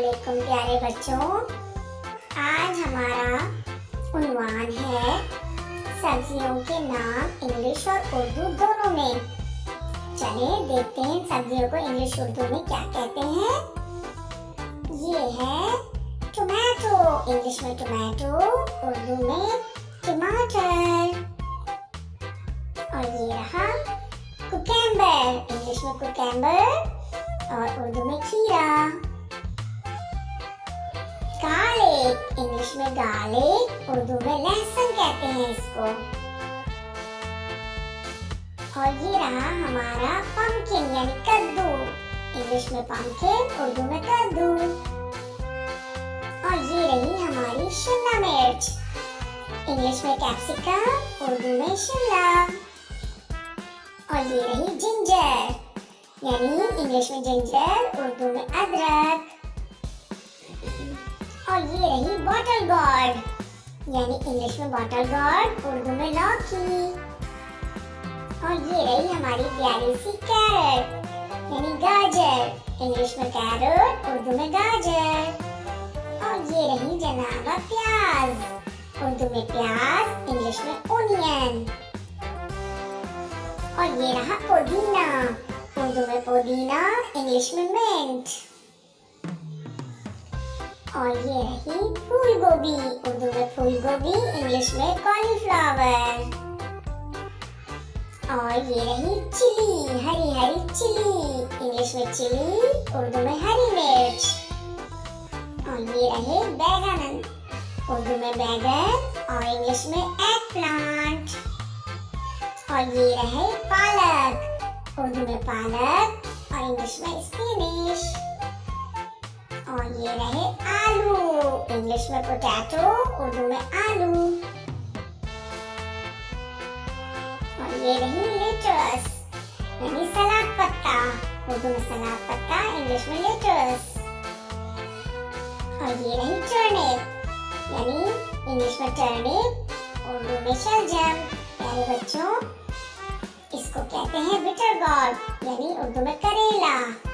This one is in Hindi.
अस्सलामुअलैकुम प्यारे बच्चों। आज हमारा उन्वान है सब्जियों के नाम इंग्लिश और उर्दू दोनों में। चलिए देखते हैं सब्जियों को इंग्लिश उर्दू में क्या कहते हैं। ये है टोमेटो, इंग्लिश में टोमेटो, उर्दू में टमाटर। और ये रहा कुकम्बर, इंग्लिश में कुकम्बर और उर्दू में खीरा। गार्लिक, इंग्लिश में गार्लिक, उर्दू में लहसुन कहते हैं इसको। और ये रहा हमारा पंपकिन यानी कद्दू, इंग्लिश में पंपकिन, उर्दू में कद्दू। और ये रही हमारी शिमला मिर्च, इंग्लिश में कैप्सिकम, उर्दू में शिमला। और ये रही जिंजर, यानी इंग्लिश में जिंजर, उर्दू में अदरक। और ये रही बॉटल गोर्ड, यानी इंग्लिश में बॉटल गोर्ड, उर्दू में लौकी। और ये रही हमारी प्यारी सी कैरट, यानी गाजर, इंग्लिश में कैरट, उर्दू में गाजर। और ये रही जनाबा प्याज, उर्दू में प्याज, इंग्लिश में ओनियन। और ये रहा पुदीना, उर्दू में पुदीना, इंग्लिश में मिंट। और ये रही फूल गोभी, उर्दू में फूल गोभी, इंग्लिश में कॉलीफ्लावर। और ये रही chilli, Hari Hari chilli, English में चिली, उर्दू में हरी मिर्च। और ये रहे बैगन, उर्दू में बैगन और इंग्लिश में एग प्लांट। और ये रहे पालक, उर्दू में पालक और इंग्लिश में स्पिनिश। और ये रहे आलू, इंग्लिश में पोटैटो, उर्दू में आलू। और ये रही लेटस, यानी सलाद पत्ता, उर्दू में सलाद पत्ता, इंग्लिश में लेटस। और ये रही टर्निप, यानी इंग्लिश में टर्निप, उर्दू में शलजम। प्यारे बच्चों, इसको कहते हैं बिटर गोर्ड, यानी उर्दू में करेला।